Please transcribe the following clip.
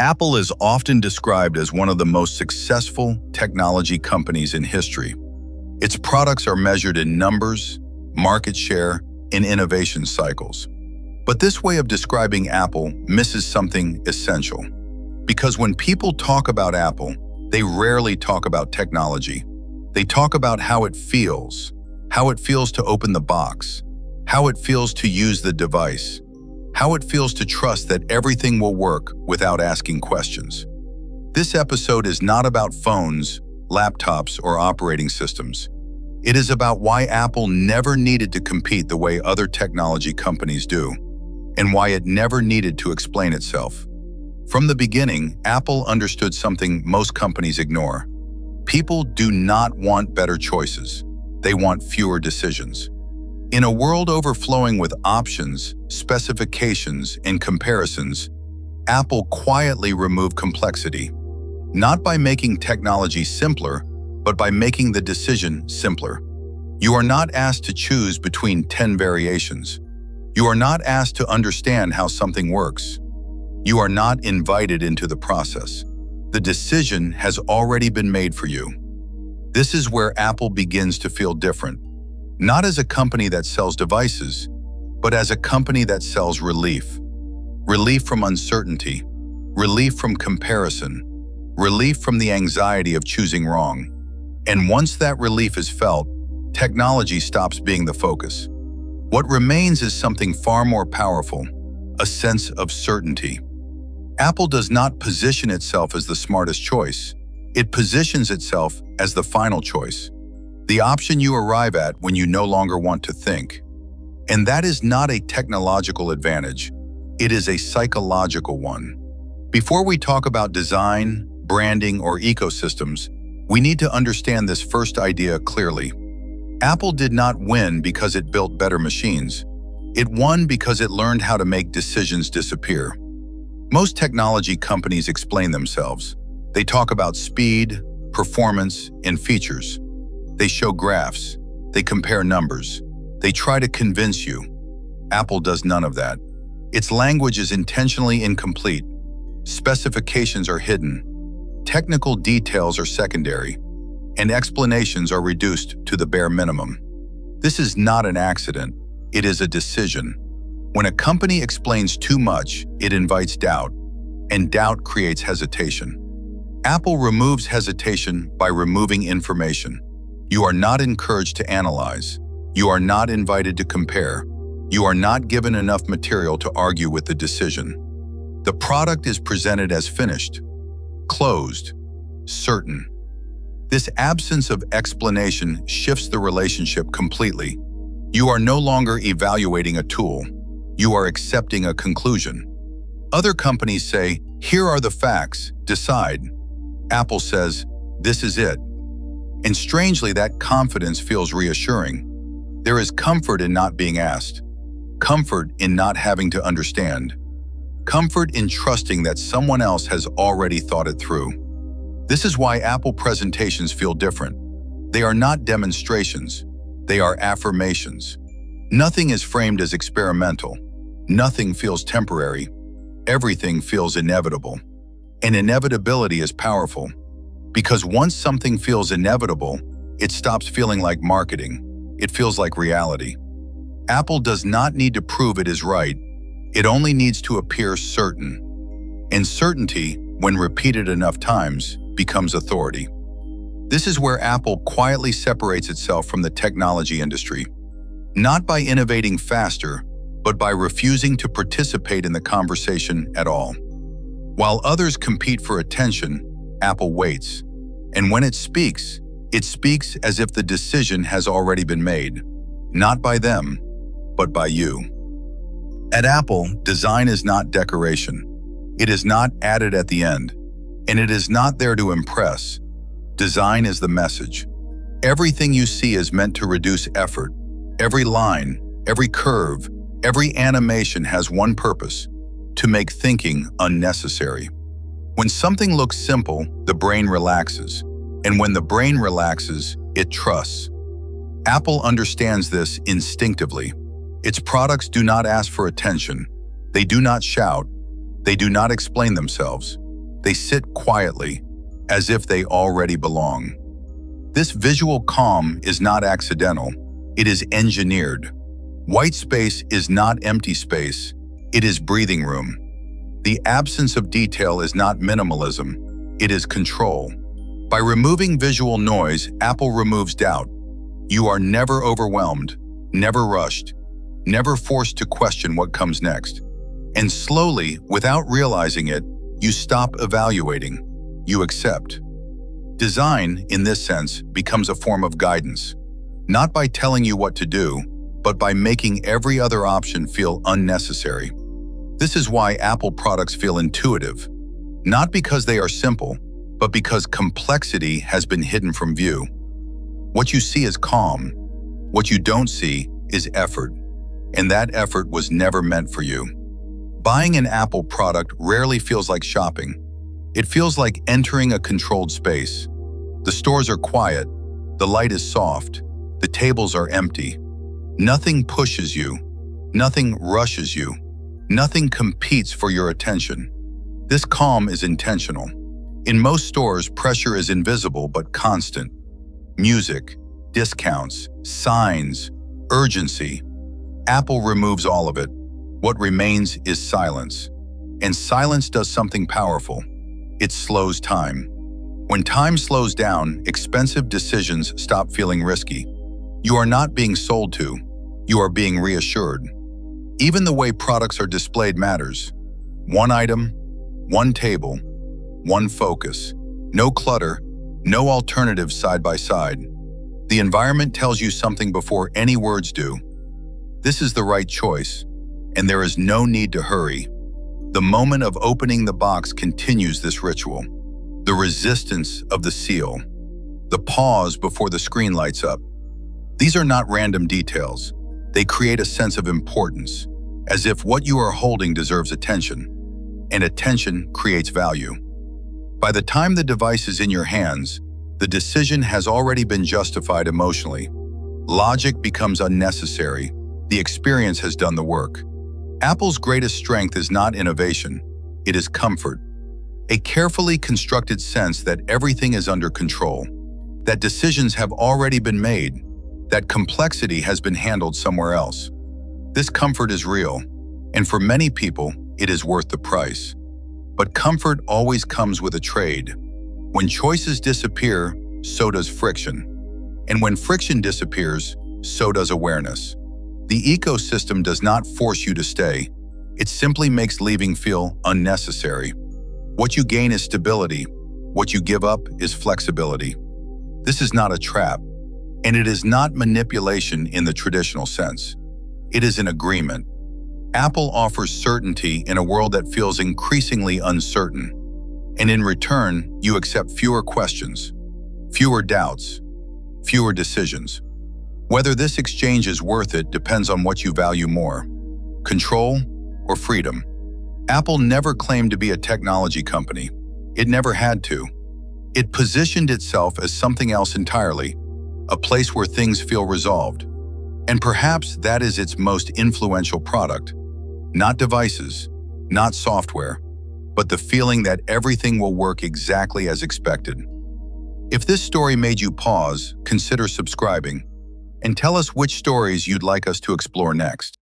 Apple is often described as one of the most successful technology companies in history. Its products are measured in numbers, market share, and innovation cycles. But this way of describing Apple misses something essential. Because when people talk about Apple, they rarely talk about technology. They talk about how it feels to open the box, how it feels to use the device, how it feels to trust that everything will work without asking questions. This episode is not about phones, laptops, or operating systems. It is about why Apple never needed to compete the way other technology companies do, and why it never needed to explain itself. From the beginning, Apple understood something most companies ignore. People do not want better choices. They want fewer decisions. In a world overflowing with options, specifications, and comparisons, Apple quietly removed complexity, not by making technology simpler, but by making the decision simpler. You are not asked to choose between 10 variations. You are not asked to understand how something works. You are not invited into the process. The decision has already been made for you. This is where Apple begins to feel different. Not as a company that sells devices, but as a company that sells relief. Relief from uncertainty, relief from comparison, relief from the anxiety of choosing wrong. And once that relief is felt, technology stops being the focus. What remains is something far more powerful, a sense of certainty. Apple does not position itself as the smartest choice. It positions itself as the final choice, the option you arrive at when you no longer want to think. And that is not a technological advantage. It is a psychological one. Before we talk about design, branding, or ecosystems, we need to understand this first idea clearly. Apple did not win because it built better machines. It won because it learned how to make decisions disappear. Most technology companies explain themselves. They talk about speed, performance, and features. They show graphs. They compare numbers. They try to convince you. Apple does none of that. Its language is intentionally incomplete. Specifications are hidden. Technical details are secondary, and explanations are reduced to the bare minimum. This is not an accident. It is a decision. When a company explains too much, it invites doubt, and doubt creates hesitation. Apple removes hesitation by removing information. You are not encouraged to analyze. You are not invited to compare. You are not given enough material to argue with the decision. The product is presented as finished, closed, certain. This absence of explanation shifts the relationship completely. You are no longer evaluating a tool. You are accepting a conclusion. Other companies say, "Here are the facts, decide." Apple says, "This is it." And strangely, that confidence feels reassuring. There is comfort in not being asked, comfort in not having to understand, comfort in trusting that someone else has already thought it through. This is why Apple presentations feel different. They are not demonstrations, they are affirmations. Nothing is framed as experimental. Nothing feels temporary. Everything feels inevitable. And inevitability is powerful. Because once something feels inevitable, it stops feeling like marketing. It feels like reality. Apple does not need to prove it is right. It only needs to appear certain. And certainty, when repeated enough times, becomes authority. This is where Apple quietly separates itself from the technology industry. Not by innovating faster, but by refusing to participate in the conversation at all. While others compete for attention, Apple waits. And when it speaks as if the decision has already been made. Not by them, but by you. At Apple, design is not decoration. It is not added at the end. And it is not there to impress. Design is the message. Everything you see is meant to reduce effort. Every line, every curve, every animation has one purpose: to make thinking unnecessary. When something looks simple, the brain relaxes. And when the brain relaxes, it trusts. Apple understands this instinctively. Its products do not ask for attention. They do not shout. They do not explain themselves. They sit quietly, as if they already belong. This visual calm is not accidental, it is engineered. White space is not empty space, it is breathing room. The absence of detail is not minimalism, it is control. By removing visual noise, Apple removes doubt. You are never overwhelmed, never rushed, never forced to question what comes next. And slowly, without realizing it, you stop evaluating, you accept. Design, in this sense, becomes a form of guidance, not by telling you what to do, but by making every other option feel unnecessary. This is why Apple products feel intuitive, not because they are simple, but because complexity has been hidden from view. What you see is calm. What you don't see is effort, and that effort was never meant for you. Buying an Apple product rarely feels like shopping. It feels like entering a controlled space. The stores are quiet, the light is soft, the tables are empty. Nothing pushes you, nothing rushes you, nothing competes for your attention. This calm is intentional. In most stores, pressure is invisible but constant. Music, discounts, signs, urgency. Apple removes all of it. What remains is silence. And silence does something powerful. It slows time. When time slows down, expensive decisions stop feeling risky. You are not being sold to. You are being reassured. Even the way products are displayed matters. One item, one table, one focus. No clutter, no alternatives side by side. The environment tells you something before any words do. This is the right choice, and there is no need to hurry. The moment of opening the box continues this ritual. The resistance of the seal. The pause before the screen lights up. These are not random details. They create a sense of importance, as if what you are holding deserves attention, and attention creates value. By the time the device is in your hands, the decision has already been justified emotionally. Logic becomes unnecessary. The experience has done the work. Apple's greatest strength is not innovation, it is comfort. A carefully constructed sense that everything is under control, that decisions have already been made, that complexity has been handled somewhere else. This comfort is real, and for many people, it is worth the price. But comfort always comes with a trade. When choices disappear, so does friction. And when friction disappears, so does awareness. The ecosystem does not force you to stay. It simply makes leaving feel unnecessary. What you gain is stability. What you give up is flexibility. This is not a trap, and it is not manipulation in the traditional sense. It is an agreement. Apple offers certainty in a world that feels increasingly uncertain. And in return, you accept fewer questions, fewer doubts, fewer decisions. Whether this exchange is worth it depends on what you value more, control or freedom. Apple never claimed to be a technology company. It never had to. It positioned itself as something else entirely, a place where things feel resolved. And perhaps that is its most influential product. Not devices, not software, but the feeling that everything will work exactly as expected. If this story made you pause, consider subscribing, and tell us which stories you'd like us to explore next.